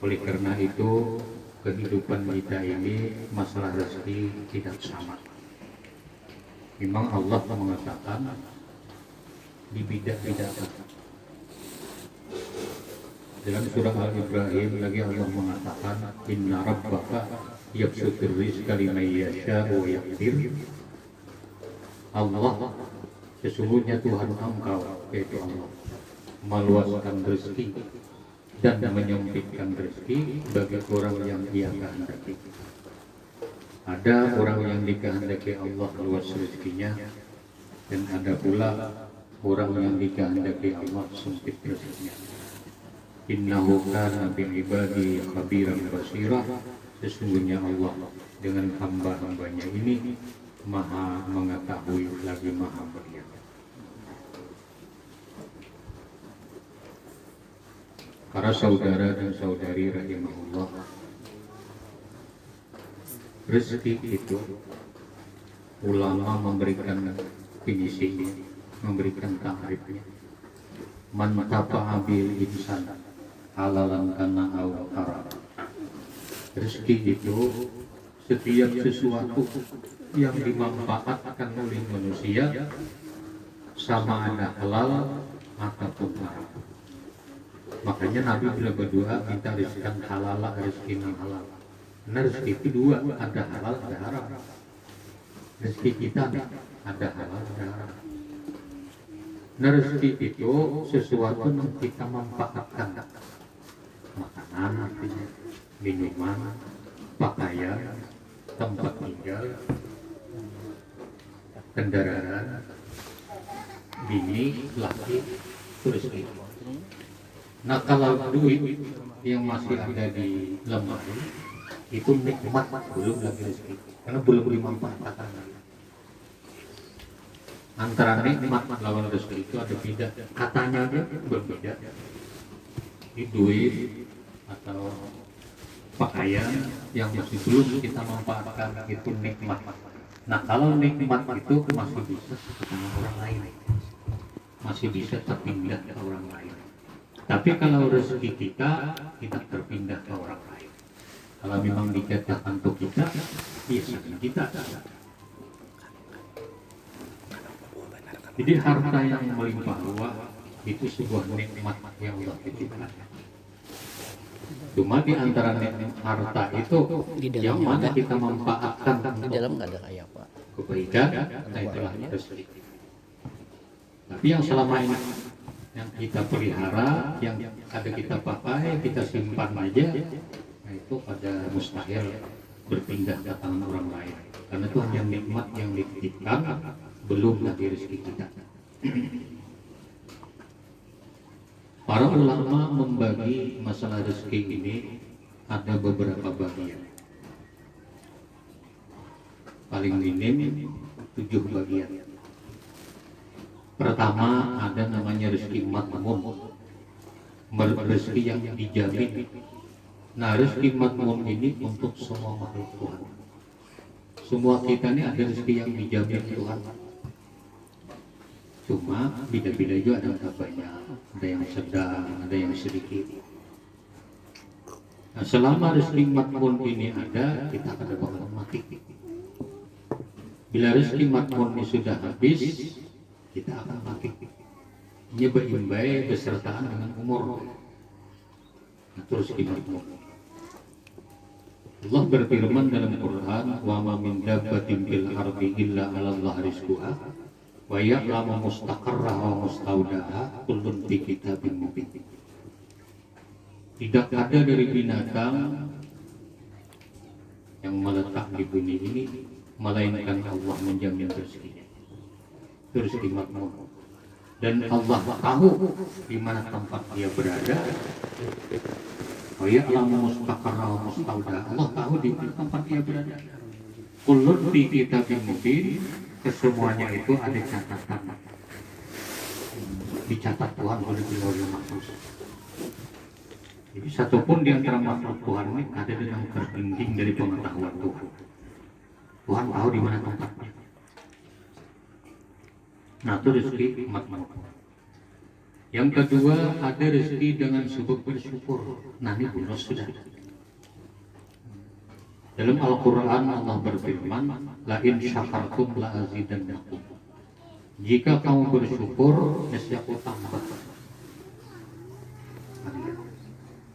Oleh karena itu kehidupan kita ini masalah rezeki tidak sama. Memang Allah mengatakan dibidak-bidakan. Dalam surah Al-Ibrahim lagi Allah mengatakan inna rabbaka yabsutur rizqa liman yasha'u wa yaqdir. Allah sesungguhnya Tuhan engkau yaitu Allah meluaskan rezeki dan menyempitkan rezeki bagi orang yang Dia kehendaki. Ada orang yang dikehendaki Allah luas rezekinya, dan ada pula orang yang dikehendaki Allah sempit rezekinya. Innahu kana bil ibadi khabiran basira. Sesungguhnya Allah dengan hamba-hambanya ini maha mengetahui lagi maha melihat. Para saudara dan saudari rahimahullah, rezeki itu ulama memberikan definisinya, memberikan ta'rifnya. Man tafa'a bil insan halalan kana aw haram. Rezeki itu setiap sesuatu yang dimanfaatkan oleh manusia, sama ada halal ataupun haram. Makanya Nabi bila berdoa minta rizkan halal, rezeki yang halal. Karena rezeki itu dua, ada halal, ada haram. Rezeki kita ada halal, ada haram. Nah, rezeki itu sesuatu yang kita manfaatkan. Makanan artinya, minuman, pakaian, tempat tinggal, kendaraan, bini, laki, itu rezeki. Nah, kalau duit yang masih ada di lemari itu nikmat, belum lagi rezeki, karena belum dimanfaatkan. Antara nikmat lawan rezeki itu ada beda, katanya aja berbeda. Di duit atau pakaian yang masih belum kita manfaatkan itu nikmat. Nah, kalau nikmat itu masih bisa ke orang lain, masih bisa terpindah ke orang lain. Tapi kalau rezeki kita tidak terpindah ke orang lain. Kalau memang diciptakan untuk kita, ya kita. Jadi harta yang melimpah ruah itu sebuah nikmat yang Allah titipkan. Cuma di antara nikmat harta itu yang mana kita manfaatkan di dalam nggak ada kayak apa kebaikan, nah itulah rezeki. Tapi yang selama ini yang kita pelihara, yang ada kita pakai, kita simpan aja, nah itu pada mustahil berpindah ke tangan orang lain. Karena itu hanya nikmat yang dititipkan, belum lagi rezeki kita. Para ulama membagi masalah rezeki ini ada beberapa bagian. Paling minim 7 bagian. Pertama ada namanya rezeki matmun, rezeki yang dijamin. Nah, rezeki matmun ini untuk semua makhluk Tuhan. Semua kita ini ada rezeki yang dijamin Tuhan. Cuma beda-beda juga, ada banyak, ada yang sedang, ada yang sedikit. Nah, selama rezeki matmun ini ada, kita akan bakal mati. Bila rezeki matmun ini sudah habis, kita akan mati. Nyebaimbai besertaan dengan umur. Nah, terus kita umur. Allah berfirman dalam Quran, wa ma min dabbatin fil ardi illa 'ala Allah rizquha wa ya'lamu mustaqarraha wa mustaudaha kullun fi kitabim mubin. Tidak ada dari binatang yang meletak di bumi ini melainkan Allah menjamin rezekinya. Rezeki makmur. Dan Allah tahu di mana tempat dia berada. Oh ya, alamu mustaqarra wa mustauda. Allah tahu di mana tempat dia berada. Kullun fi kitabim mubin. Kesemuanya itu ada catatan. Dicatat Tuhan oleh Lauhul Mahfuz. Jadi satupun di antara makhluk Tuhan ini ada yang tertinggi dari pengetahuan Tuhan. Tuhan tahu di mana tempatnya. Nah, itu rezeki makmur. Yang kedua, ada rezeki dengan sebab bersyukur. Nah, ini bonus sudah. Dalam Al-Quran Allah berfirman, la in syakartum la azidannakum. Jika kamu bersyukur, nescaya aku tambah.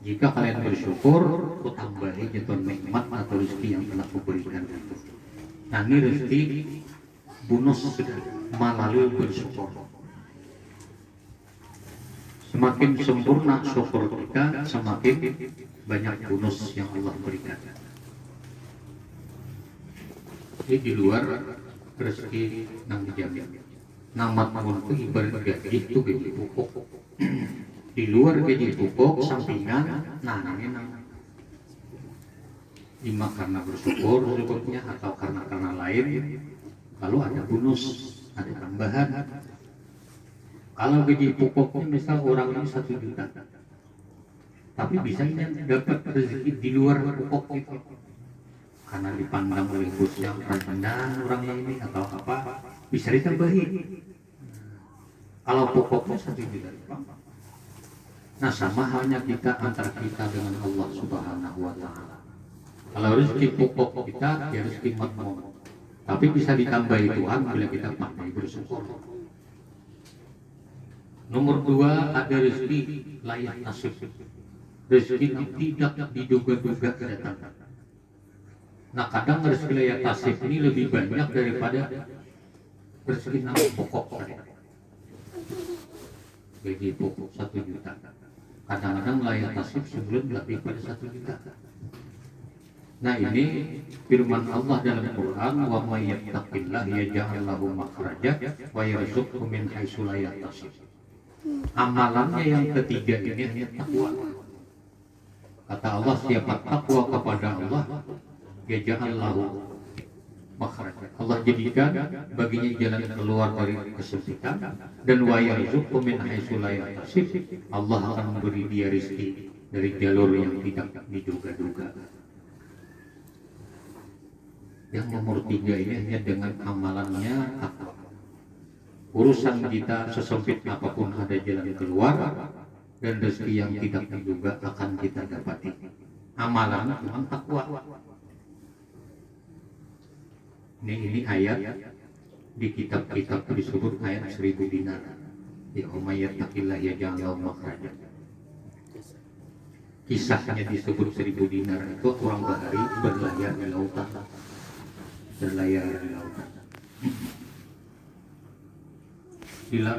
Jika kalian bersyukur, aku tambahi jatuh nikmat atau rezeki yang telah kuberikan itu. Nah, ini rezeki bonus sudah melalui bersyukur. Semakin sempurna syukur kita, semakin banyak bonus yang Allah berikan. Ini di luar rezeki yang dijamin. Nama pun itu ibarat gaji itu gaji pokok. Di luar gaji pokok, sampingan, nah ini ima karena bersyukur sebetulnya atau karena lain, lalu ada bonus, ada tambahan. Kalau gaji pokoknya misal orang ini 1 juta, tapi bisa dapat rezeki di luar pokok itu, karena dipandang oleh bosnya rendah orang ini atau apa, bisa ditambahi. Kalau pokoknya 1 juta. Nah, sama halnya kita antara kita dengan Allah Subhanahu wa Ta'ala. Kalau rezeki pokok kita, ya rezeki makmum. Tapi bisa ditambahi Tuhan bila kita pandai bersyukur. Nomor 2, ada rezeki layak nasib. Rezeki yang tidak diduga-duga datang. Nah, kadang rezeki layak nasib ini lebih banyak daripada rezeki yang pokok tadi. Gaji pokok 1 juta. Kadang-kadang layak nasib sebelum lebih pada 1 juta. Nah, ini firman Allah dalam Quran, wa may yattaqillah yaj'al lahu makhraja wa yarzuqhu min haitsu la yahtasib. Amalannya yang ketiga ini hanya takwa. Kata Allah, siapa takwa kepada Allah, yaj'al lahu makhraja. Allah jadikan baginya jalan keluar dari kesempitan, dan wa yarzuqhu min haitsu la yahtasib. Allah akan memberi dia rezeki dari jalur yang tidak diduga-duga. Yang nomor 3 ini hanya dengan amalannya takwa. Urusan kita sesempit apapun ada jalan keluar, dan rezeki yang tidak diduga akan kita dapati. Amalan cuma takwa. Ini ayat di kitab-kitab disebut ayat 1000 dinar. Ya may yattaqillah yaj'al lahu makhraja. Kisahnya disebut 1000 dinar itu orang bahari berlayar di lautan.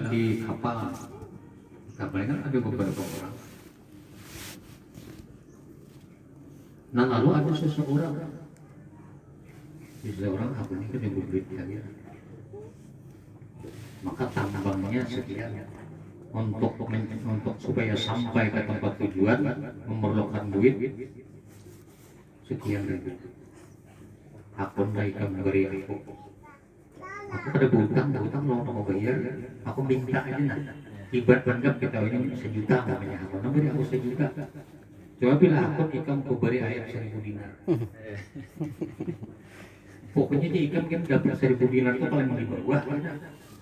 Di kapal kan ada beberapa orang. Nah, lalu ada seseorang aku ini kan yang berbeda ya. Maka tambangnya sekian untuk supaya sampai ke tempat tujuan memerlukan duit sekian ribu. Aku mereka memberi aku ada hutang mau bayar, aku minta aja nah. Ibarat anggap kita ini 1 juta namanya, aku beri aku 1 juta. Coba bila aku ikam kau beri ayat 1000 dinar. Pokoknya dia ikan kan dapat 1000 dinar itu paling di bawah,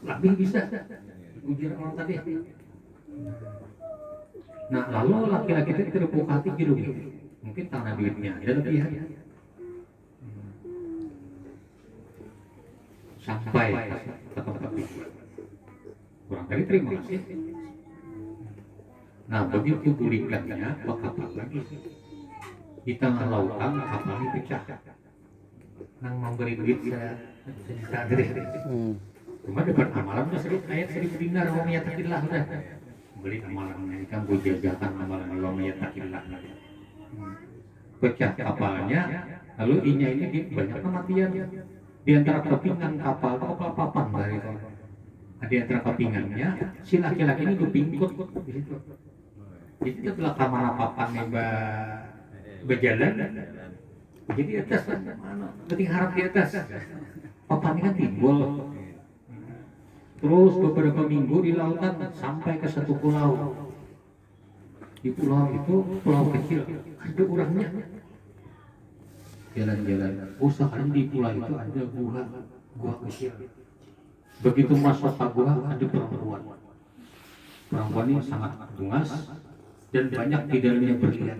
lebih bisa ujian orang tadi. Nah, lalu laki-laki itu terpukul hati gitu, mungkin tanah duitnya ada lebihan. Sampai ke tempat tujuan, kurang kali terima kasih. Nah, begitu bulikannya ke kapal lagi di tengah lautan, kapalnya pecah. Nang memberi duit sejuta dari. Cuma depan amalan udah ayat 1000 dinar, wa may yattaqillah udah. Beli amalannya kan gue jajakan amalan wa may yattaqillah. Pecah kapalnya, lalu inya ini banyak kematian. Di antara kepingan kapal papan dari itu. Di antara kepingannya si laki-laki ini dipingkut di situ. Jadi setelah kamar papannya berjalan, jadi atas mana? Penting harap di atas. Papannya kan timbul. Terus beberapa minggu di lautan sampai ke satu pulau. Di pulau itu pulau kecil, ada orangnya. Jalan-jalan, sekarang di pulau itu ada gua kecil. Begitu masuk ke gua ada perempuan. Perempuan ini sangat bungas dan banyak di dalamnya berlian.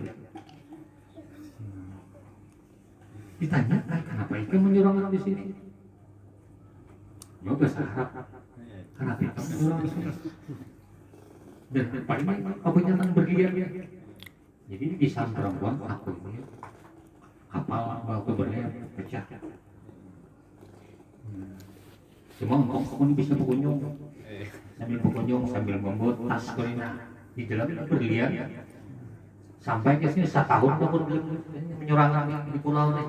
Ditanya, kenapa Ika menyuruh di sini? Nggak bahasa Arab. Kenapa Ika menyuruh di sini? Dan paling kebanyakan berlian. Jadi di saat perempuan aku ini kapal baku berlian pecah. Cuma kamu ini bisa berkunjung sambil berkunjung sambil membuat tas kulina di dalam berlian sampai ke sini 1 tahun aku menyurang di pulau ini.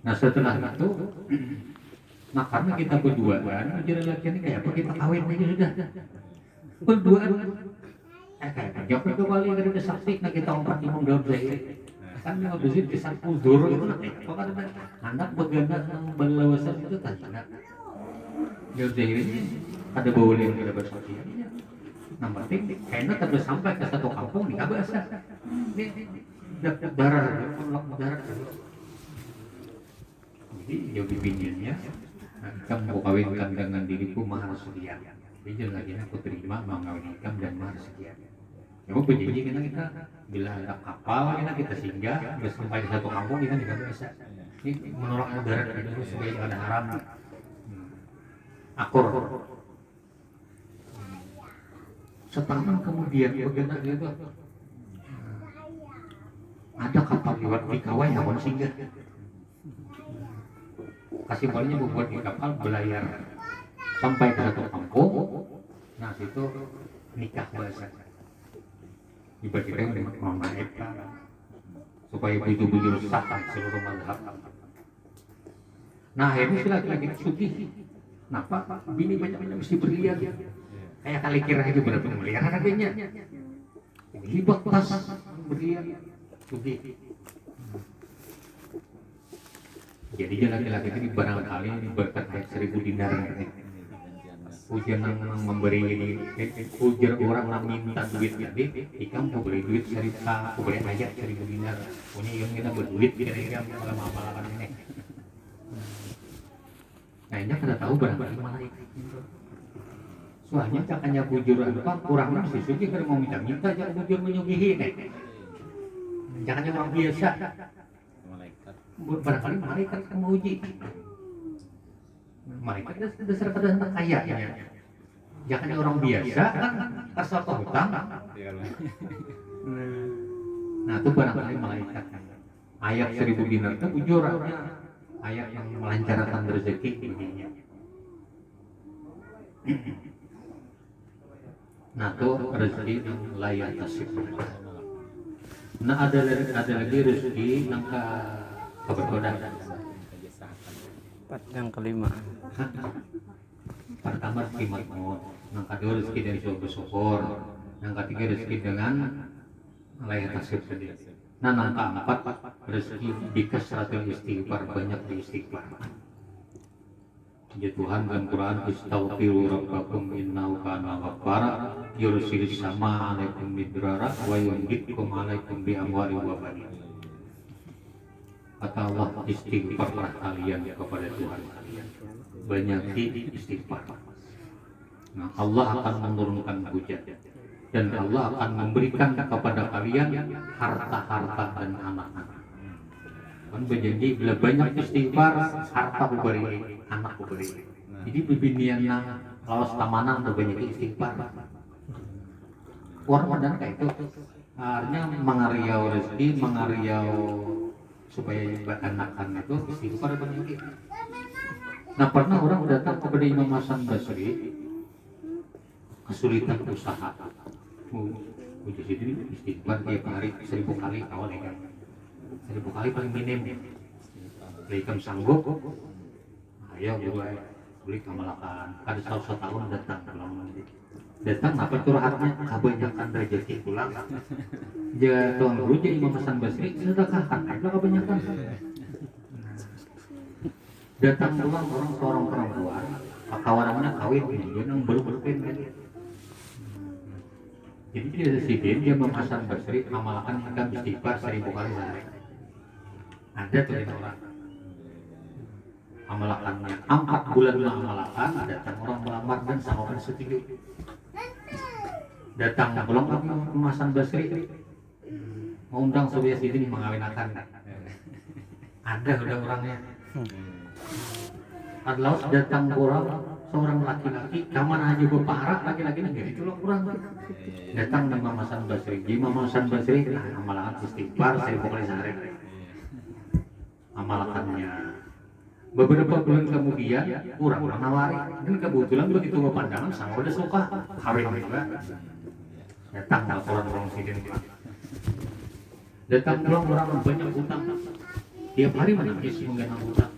Nah setelah itu, nah karena kita berduaan, jadi laki ini kayak apa kita kawin aja sudah berduaan. Kayak jawab itu kali ada saksi, nah kita umpat di daun zahir. Kan yang habis itu kisah kudur itu nanti, kan anak begana yang berlewasan itu tanda. Daun zahir ini ada bau yang tidak bersaksi. Nah berarti kayaknya terus sampai ke satu kampung di Kabasa. Ini darah, darah. Jadi dia bibinnya, kamu kawinkan dengan diriku mahar sekian. Jadi lagi aku terima mengawinkan dan mahar sekian. Kamu berjanji kita bila ada kapal kita singgah, bisa sampai di satu kampung kita tidak bisa. Ini menolak negara dari dulu sebagai ada haram. Akur. Setahun kemudian bagaimana itu ada kapal lewat di kawai yang singgah. Kasih bolanya membuat di kapal belayar sampai ke satu kampung. Nah situ nikah bahasa dibacakan dengan mama Eka supaya bujur-bujur sahkan seluruh mazhab. Nah ini si laki-laki sugih. Kenapa? Bini banyak-banyak mesti berlian. Kayak kali kira itu berapa miliar harganya. Hibah tas berlian sugih. Jadi laki-laki ini barangkali berkat 1.000 dinar. Ujian yang memberi ujian orang yang minta duit jadi ikam mau beli duit cerita boleh aja 1.000 dinar punya yang kita berduit kira-kira malam-malam ini. Nah ini kada tahu barangkali malaikat. Soalnya cakanya bujur apa kurang nasi suci kalau mau minta jangan bujur menyugihi nih. Jangan orang biasa. Barangkali malaikat kamu uji. Malaikat dasar pada tentang kaya ya. Jangan orang biasa kan asal hutang. Nah itu barangkali malaikat. Ayat 1.000 dinar itu ujurannya ayat yang melancarkan rezeki intinya. Nah itu rezeki yang layak tasib. Nah ada lagi rezeki yang kebetulan. Yang kelima. Pertama rezeki makmur, yang kedua rezeki dari syukur, yang ketiga rezeki dengan layak tasib sendiri. Nah yang keempat rezeki bikasratul istighfar, banyak beristighfar. Ya Tuhan dalam Quran istaghfiru rabbakum innahu kana ghaffara yursilis sama alaikum midrara wa yumditkum alaikum bi amwali wa banin. Kata Allah, istighfarlah kalian kepada Tuhan kalian. Banyak istighfar. Nah, Allah akan menurunkan hujan dan Allah akan memberikan kepada kalian harta-harta dan anak-anak. Kan berjanji bila banyak istighfar, harta kuberi, anak kuberi. Jadi bibiniannya lawas tamanan banyak istighfar. Orang-orang kayak itu artinya mengariau rezeki, mengariau supaya anak-anak itu istighfar banyak. Nah pernah orang datang kepada Imam Hasan Basri kesulitan usaha. Uji sini istighfar tiap hari 1.000 kali awal ya. 1.000 kali paling minim. Ikam sanggup, ayo beli kamalakan. Ada setahun datang pulang nanti. Datang apa curhatnya kebanyakan rezeki pulang. Dia tuan guru jadi Imam Hasan Basri sedekahkan aja kebanyakan. Datang pulang orang seorang perempuan, kawanannya kawin, dia nang belum lagi. Jadi dia sidin dia Imam Hasan Basri amalkan akan istighfar 1.000 kali sehari. Ada tuh orang. amalakannya 4 bulan amalakan, datang orang melamar dan sahabat setuju. Datang pulang ke Hasan Basri, mau undang Sobiya Sidin mengawinkan. Ada udah orangnya. Adalah datang orang seorang laki-laki, kaman aja berparak laki-laki nggak itu loh kurang. Datang ke Imam Hasan Basri, Imam Hasan Basri amalakan istighfar, saya pokoknya sehari. Amalakannya. Beberapa bulan kemudian kurang nawari. Ini kebetulan begitu pandangan sama udah suka kawin juga. Datang laporan orang sidin. Datang pulang orang banyak hutang. Tiap hari menangis mengenang hutang.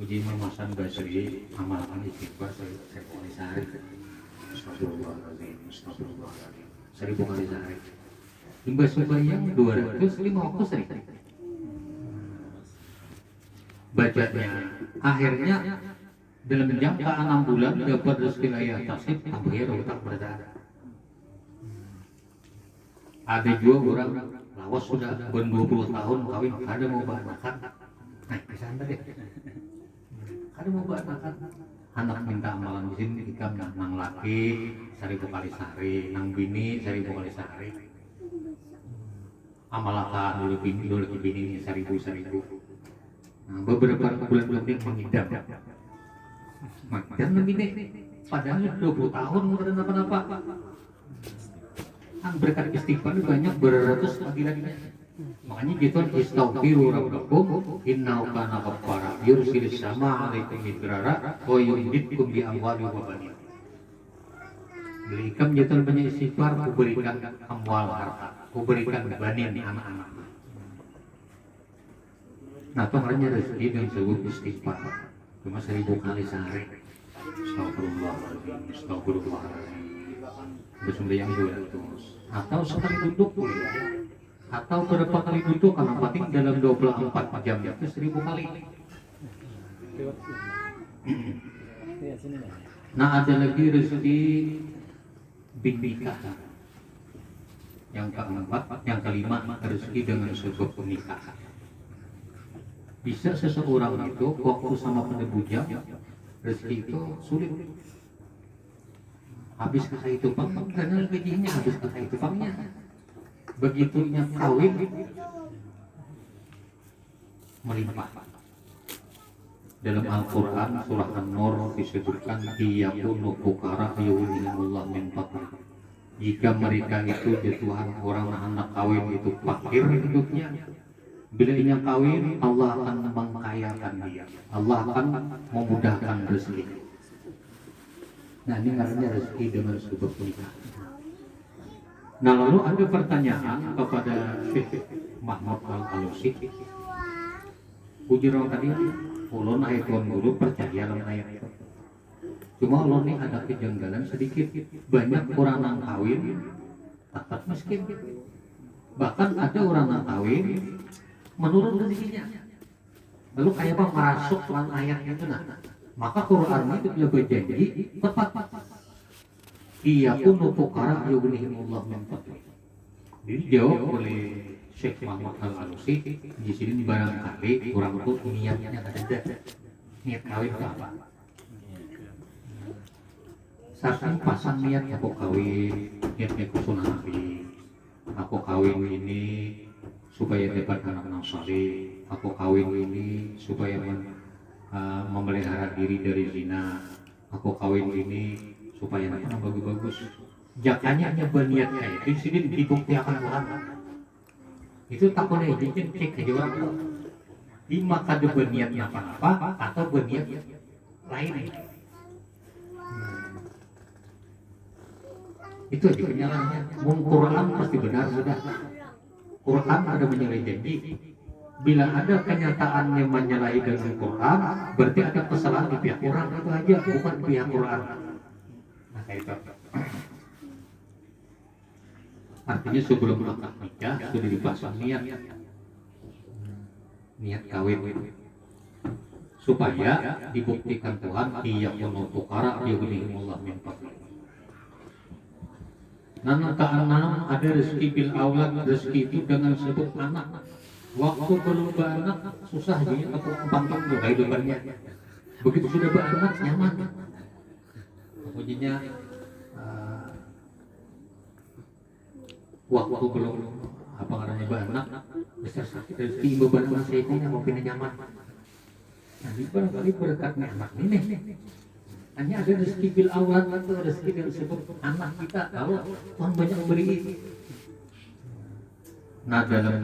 Uji Imam Hasan Basri amalkan istighfar saya kali sehari. Astagfirullahaladzim, astagfirullahaladzim. 1000 kali sehari. Imbas sembahyang 250 sehari. Bacanya akhirnya dalam jangka 6 bulan dapat rezeki layar tasib tambahnya hutang berdarah. Ada juga orang lawas sudah ber 20 tahun kawin ada mau bahan makan kesan tadi ada mau bahan makan anak minta amalan di sini ikam nang laki 1000 kali sehari nang bini 1000 kali sehari amalakan dulu bini 1000. Nah, beberapa bulan kemudian mengidam. Dan lebih padahal 20 tahun udah apa-apa. Kan berkat istighfar banyak beratus lagi. Makanya gitu istaghfiru rabbakum innahu kana ghaffara yursilis sama alaikum midrara wa yumditkum bi amwali wa banin. Berikan jatuh banyak istighfar, kuberikan amwal harta, kuberikan banin anak-anak. Nah, pengernya rezeki yang disebut istighfar cuma 1000 kali sehari. Astagfirullahaladzim, astagfirullahaladzim. Bersembahyang juga terus. Atau sekali duduk boleh. Atau berapa kali duduk kalau penting dalam 24 jam itu 1000 kali. Nah, ada lagi rezeki bimbika. Yang keempat, yang kelima rezeki dengan sebuah pernikahan. Bisa seseorang itu waktu sama pada bujang rezeki itu sulit habis kata itu pang karena gajinya habis kata itu pangnya begitunya kawin melimpah. Dalam Al-Quran surah An-Nur disebutkan iyakunu fuqara yughnihimullah min fadlih. Jika mereka itu Tuhan orang anak kawin itu fakir hidupnya, bila ia kawin, Allah akan mengkayakan dia. Allah akan memudahkan rezeki. Nah, ini namanya rezeki dengan sebuah pernikahan. Nah, lalu ada pertanyaan kepada Syekh Mahmud Al-Alusi. Ujur tadi, ulun ayat tuan guru percaya dalam ayat itu. Cuma ulun ini ada kejanggalan sedikit. Banyak orang yang kawin tetap miskin. Bahkan ada orang yang kawin menurun rezekinya. Lalu kayak apa merasuk dalam ayat itu nah. Maka Quran itu dia berjanji tepat. Iyakunu fuqara yughnihimullah min fadlih. Dijawab oleh Syekh Muhammad Al-Alusi di sini barangkali kurang itu niatnya ada. Niat kawin itu apa? Saking pasang niat aku kawin, niatnya kusunah Nabi. Aku kawin ini supaya dapat anak saleh. Aku kawin ini supaya memelihara diri dari zina. Aku kawin ini supaya anak bagus-bagus. Jakanya hanya berniat kayak itu sini dibuktikan Tuhan. Itu tak boleh bikin cek aja orang. Lima kado berniat apa-apa atau berniat lain. Itu aja penyalahannya. Quran pasti benar sudah. Quran ada menyalahi janji. Bila ada kenyataan yang menyalahi dengan Quran, berarti ada kesalahan di pihak orang itu aja, bukan pihak Quran. Nah, itu. Artinya sebelum akad nikah sudah dipasang niat kawin supaya dibuktikan Tuhan iyakunu fuqara yughnihimullah min fadlih. Nah, keenam ada rezeki bil aulad, rezeki itu dengan sebut anak. Waktu belum beranak susah dia tepuk empang tuh kehidupannya. Begitu sudah beranak nyaman. Kemudiannya waktu belum apa namanya beranak besar sakit rezeki ibu beranak saya itu yang mau pindah nyaman. Nah, ini barangkali berkatnya anak ini. Hanya ada rezeki bil aulad itu rezeki yang disebut anak kita kalau Tuhan banyak beri. Nah dalam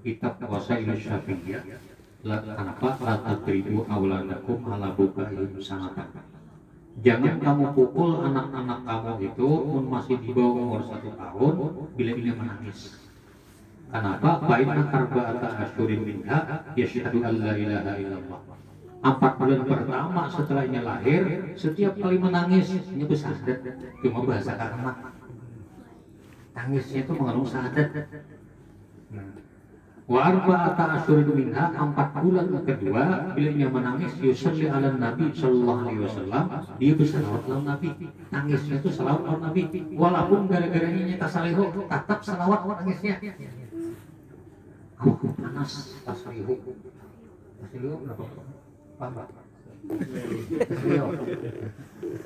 kitab Wasailus Syafi'iyah kenapa la tadribu auladakum ala bukaihim sanatan. Jangan kamu pukul anak-anak kamu itu pun masih di bawah umur 1 tahun bila dia menangis. Kenapa? Fa'inna arba'ata asyhurin minha yashhadu an la ilaha illallah. 4 bulan pertama setelahnya lahir, setiap kali menangis ini bersahadat. Cuma bahasa anak. Tangisnya itu mengandung syahadat. Wa arba'ata asyhurin minha 4 bulan kedua bila dia menangis yusalli ala Nabi sallallahu alaihi wasallam, dia bersalawat ala Nabi. Tangisnya itu salawat ala Nabi. Walaupun gara-garanya nyata saleho, tetap salawat tangisnya. Panas tasrihu. Tasrihu berapa? Apa? Tasrihu.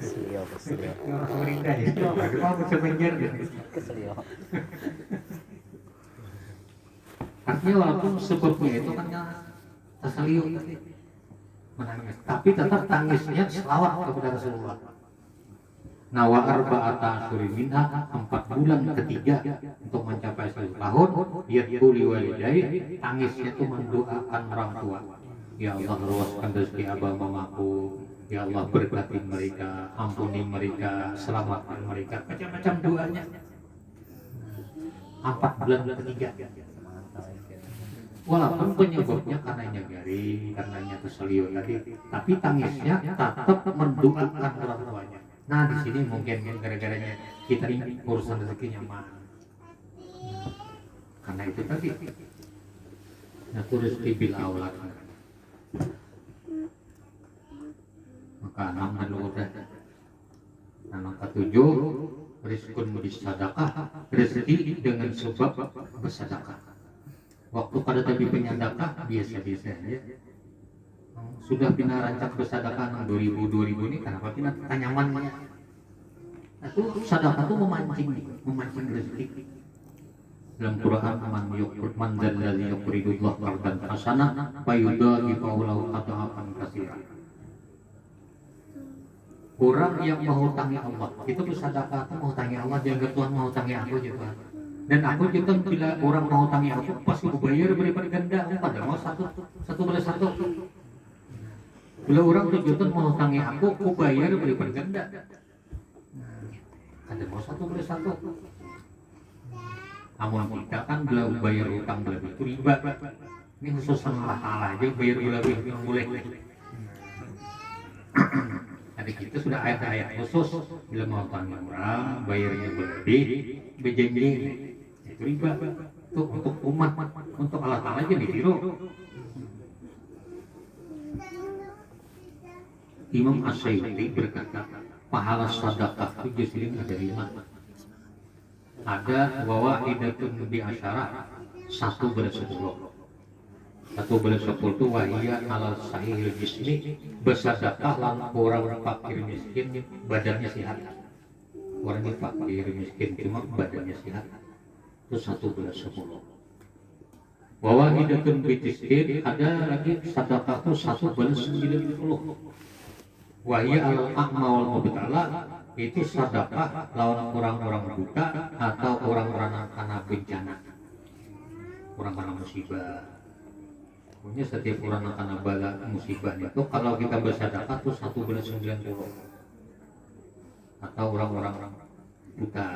Tasrihu. Orang Samarinda ya. Apa sebenjar gitu. Tasrihu. Artinya walaupun sebabnya itu kan tasliu menangis, tapi tetap tangisnya selawat kepada Rasulullah. Nawa arba'ata asyhurin minha 4 bulan ketiga untuk mencapai 1 tahun yad'u liwalidayhi, tangisnya itu mendoakan orang tua. Ya Allah luaskan rezeki abah mamaku, ya Allah berkati mereka, ampuni mereka, selamatkan mereka, macam-macam doanya. 4 bulan ketiga. Walaupun penyebabnya karenanya garing, karenanya keselio tadi, tapi tangisnya tetap mendoakan orang tuanya. Nah di sini mungkin gara-garanya kita ini urusan rezekinya mah. Karena itu tadi. Nah rezeki bil aulad. Maka 6 dulu udah. Nah ke-7 rizqun bisadaqah, rezeki dengan sebab bersedekah. Waktu pada tadi penyadakah biasa-biasa aja. Sudah pina rancak bersedekah 2000 ini kenapa pina tanyamannya? Itu sedekah itu memancing rezeki. Dalam Quran man dzalladzi yuqridullah qardan hasanah fayudha'ifu lahu adhafan katsiran. Orang yang menghutangi Allah itu bersedekah itu menghutangi Allah, jangan Tuhan menghutangi aku gitu. Dan aku juga bila orang mau tangi aku pasti aku bayar berlipat ganda, padahal mau satu belas satu. Bila orang tujuan mau tangi aku bayar berlipat ganda. Ada mau satu belas satu. Amun kita kan bila bayar utang lebih itu riba. Ini khusus sama Allah aja bayar lebih boleh. Ada kita sudah ayat-ayat khusus bila mau tangi orang bayarnya berlebih berjanji. Itu riba itu untuk umat, untuk Allah Ta'ala aja ditiru. Imam As-Syafi'i berkata pahala sedekah itu justru ada 5. Ada wawahidatun bi asyarah, 1 + 10. 1 + 10 itu wahiyya alal sahihil jismi, bersedekah lan orang fakir miskin badannya sehat. Orangnya fakir miskin cuma badannya sehat. Itu 1 + 10. Wawahidatun bitiskin, ada lagi sedekah itu 1 + 90. Wahia al-a'ma wal mubtala, itu sedekah lawan orang-orang buta atau orang-orang kena bencana, orang kena musibah. Pokoknya setiap orang kena bala musibah itu kalau kita bersedekah itu 1 + 90. Atau orang-orang buta.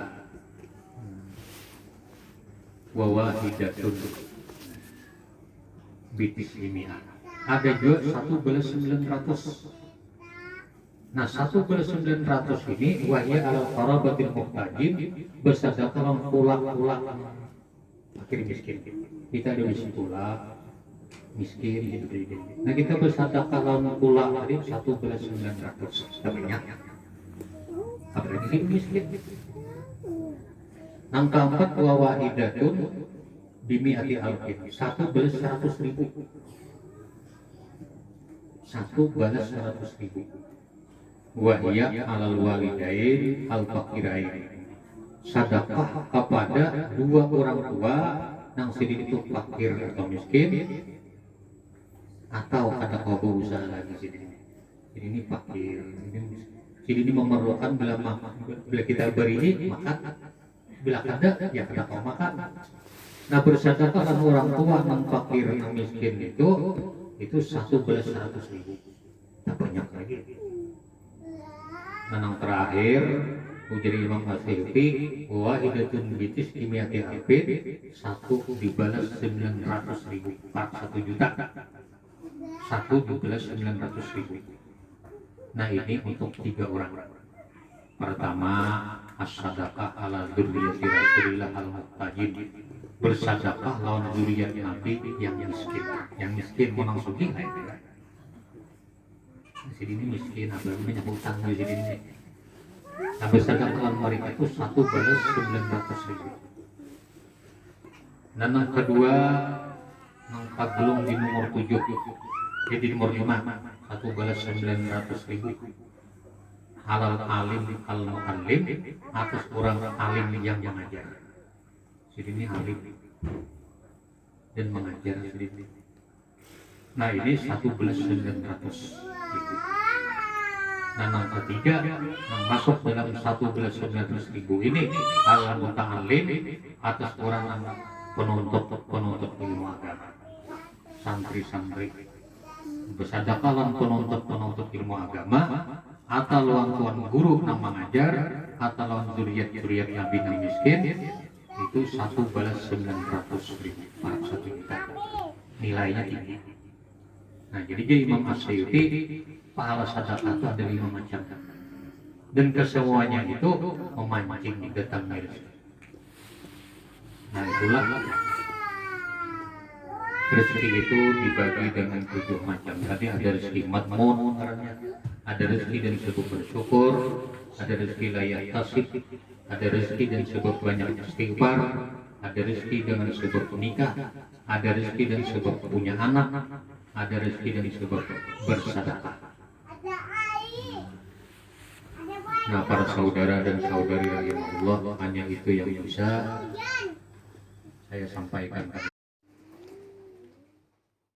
Wawahidatun bitislimiyah. Ada juga 1 + 900. Nah 1 + 900 ini wahya ala qarabatil muhtajin, bersedekah orang pula-pula fakir miskin. Kita ada miskin pula miskin gitu. Nah kita bersedekah orang pula tadi 1 + 900. Banyak. Apalagi miskin. Yang keempat wawahidatun bimiati alfin, satu balas 100.000. Satu balas 100.000. Wahia alal walidain al fakirain, sedekah kepada dua orang tua nang sidin itu fakir atau miskin, atau kata kau usaha lagi sidin ini fakir, sidin ini memerlukan bila kita beri makan, bila ada ya kada kau makan. Nah bersedekah orang tua nang fakir nang miskin itu satu balas 100.000, tak banyak lagi. Nanang terakhir ujar Imam Asy'uti, wahidatun bitis kimiati alfin, satu dibalas 900.000, 1 juta, satu dibalas 900.000. Nah ini untuk 3 orang. Pertama, as-sadaqah ala dzurriyyati Rasulillah al-muhtajin, bersedekah lawan zuriat Nabi yang miskin. Yang miskin mau nang sugih aja. Di sini miskin, apa banyak hutang di sini. Nah bersedekah lawan mereka itu satu balas 900.000. Dan yang kedua, nang pagulung di nomor 7, jadi nomor 5, satu balas 900.000. Halal alim al muallim, atas orang alim yang mengajar. Ini alim dan mengajar sendiri. Nah ini 1.900.000. Nah yang ketiga yang masuk dalam 1.900.000 ini al muta'allim, atas orang penuntut ilmu agama, santri-santri. Bersedekah lan penuntut ilmu agama, atau lawan tuan guru yang mengajar, atau lawan zuriat Nabi yang miskin, itu 1 balas 900.000, 1 juta, nilainya tinggi. Nah jadi Imam Asy'uti pahala sedekah itu ada 5 macam, dan kesemuanya itu memancing datangnya rezeki. Nah itulah rezeki itu dibagi dengan 7 macam. Tadi ada rezeki madmun, ada rezeki dan sebab bersyukur, ada rezeki layak tasib, ada rezeki dan sebab banyak istighfar, ada rezeki dengan sebab menikah, ada rezeki dan sebab punya anak, ada rezeki dan sebab bersedekah. Nah para saudara dan saudari rahimahullah, hanya itu yang bisa saya sampaikan.